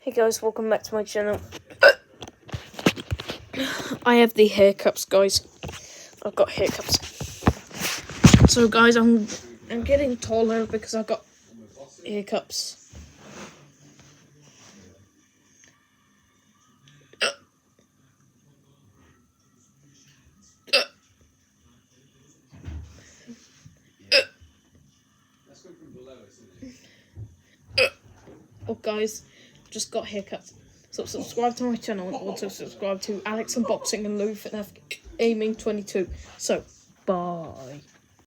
Hey guys, welcome back to my channel. I have the hiccups, guys. I've got hiccups. So guys, I'm getting taller because I've got hiccups. Oh guys, just got hiccups. So subscribe to my channel and also subscribe to Alex Unboxing and Lou Fitness Aiming 22. So, bye.